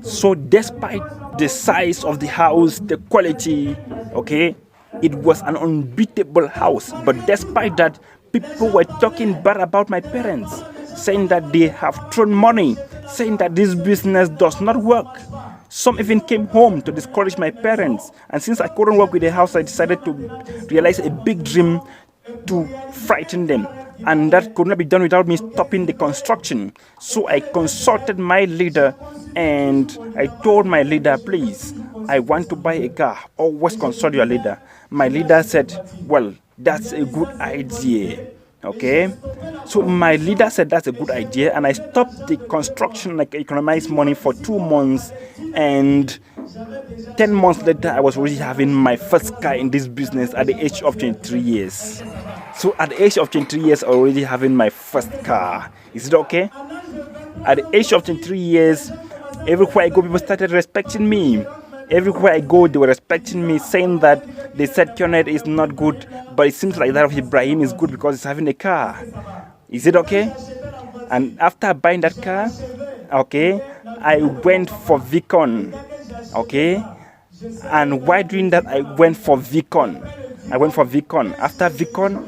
So despite the size of the house, the quality, okay, it was an unbeatable house. But despite that, people were talking bad about my parents, saying that they have thrown money, saying that this business does not work. Some even came home to discourage my parents. And since I couldn't work with the house, I decided to realize a big dream to frighten them. And that could not be done without me stopping the construction. So I consulted my leader and I told my leader, please, I want to buy a car. Always consult your leader. My leader said, well, that's a good idea. Okay, so my leader said that's a good idea, and I stopped the construction. Like, economized money for 2 months, and 10 months later, I was already having my first car in this business at the age of 23 years. So at the age of 23 years, already having my first car. Is it okay? At the age of 23 years, everywhere I go, people started respecting me. Everywhere I go, they were respecting me, saying that they said QNET is not good, but it seems like that of Ibrahim is good because he's having a car. Is it okay? And after buying that car, okay, I went for VCon. Okay? And while doing that, I went for VCon. After VCon,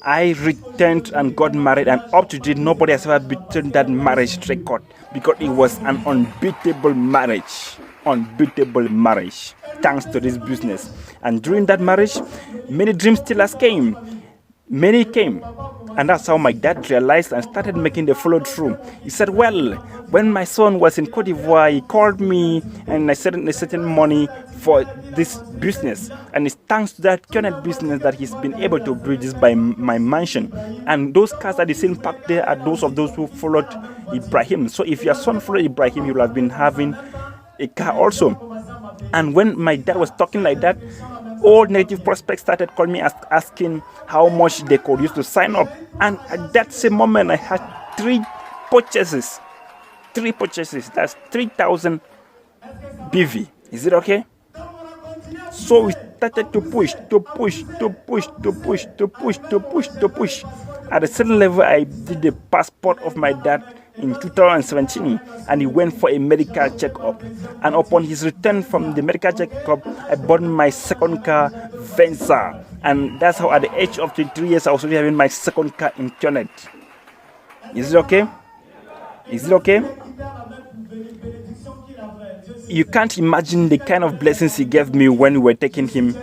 I returned and got married, and up to date, nobody has ever beaten that marriage record because it was an unbeatable marriage. Thanks to this business. And during that marriage, many dream stealers came. Many came. And that's how my dad realized and started making the follow through. He said, well, when my son was in Cote d'Ivoire, he called me and I sent a certain money for this business. And it's thanks to that QNET business that he's been able to build this by my mansion. And those cars that is in parked there are those of those who followed Ibrahim. So if your son followed Ibrahim, you will have been having a car also. And when my dad was talking like that, all native prospects started calling me, asking how much they could use to sign up. And at that same moment, I had three purchases. That's 3,000 BV. Is it okay? So we started to push. At a certain level, I did the passport of my dad in 2017, and he went for a medical checkup. And upon his return from the medical checkup, I bought my second car, Venza. And that's how at the age of 23 years, I was already having my second car in QNET. Is it okay? You can't imagine the kind of blessings he gave me when we were taking him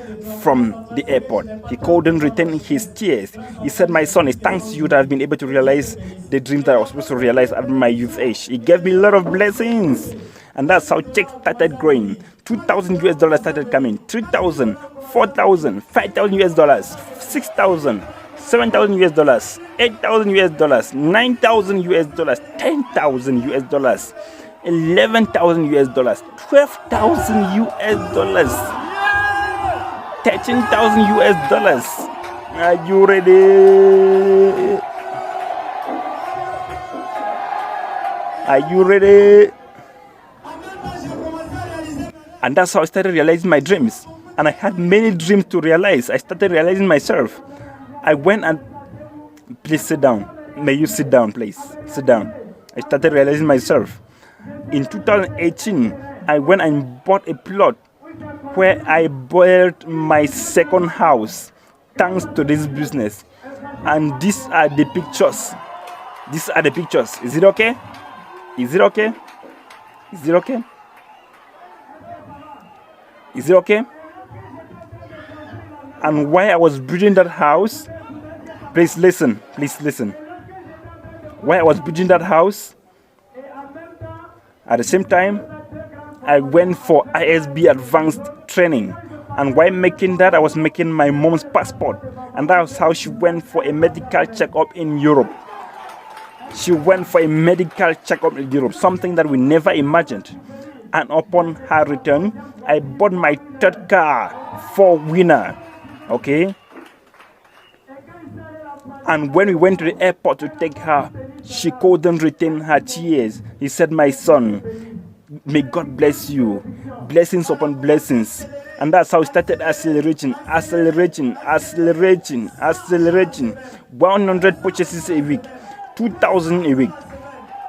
from the airport. He couldn't retain his tears. He said, my son, it's thanks to you that I've been able to realize the dreams that I was supposed to realize at my youth age. He gave me a lot of blessings. And that's how checks started growing. $2,000 started coming. 3,000, 4,000, 5,000 US, 6,000, 7,000 US, 8,000 US, 9,000 US, 10,000 US, 11,000 US, 12,000 US, 13,000 US. Are you ready? And that's how I started realizing my dreams. And I had many dreams to realize. I started realizing myself. I went and... Please sit down. May you sit down, please. Sit down. I started realizing myself. In 2018, I went and bought a plot where I built my second house thanks to this business. And these are the pictures. Is it okay? And while I was building that house, please listen. While I was building that house, at the same time, I went for ISB advanced training. And while making that, I was making my mom's passport. And that was how she went for a medical checkup in Europe. Something that we never imagined. And upon her return, I bought my third car, 4-wheeler. Okay? And when we went to the airport to take her, she couldn't retain her tears. He said, my son, may God bless you. Blessings upon blessings. And that's how it started accelerating. 100 purchases a week, 2,000 a week,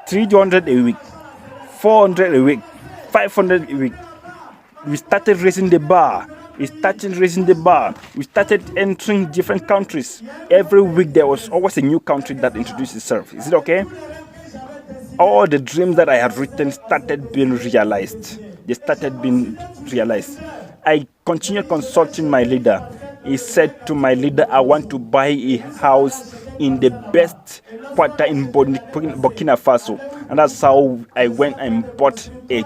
300 a week, 400 a week, 500 a week. We started raising the bar. We started entering different countries. Every week there was always a new country that introduced itself. Is it okay? All the dreams that I had written started being realized. I continued consulting my leader. He said to my leader, I want to buy a house in the best quarter in Burkina Faso. And that's how I went and bought a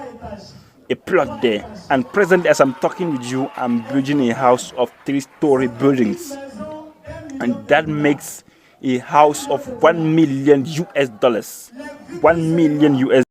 plot there. And presently, as I'm talking with you, I'm building a house of 3-story buildings. And that makes a house of $1 million US. $1 million US.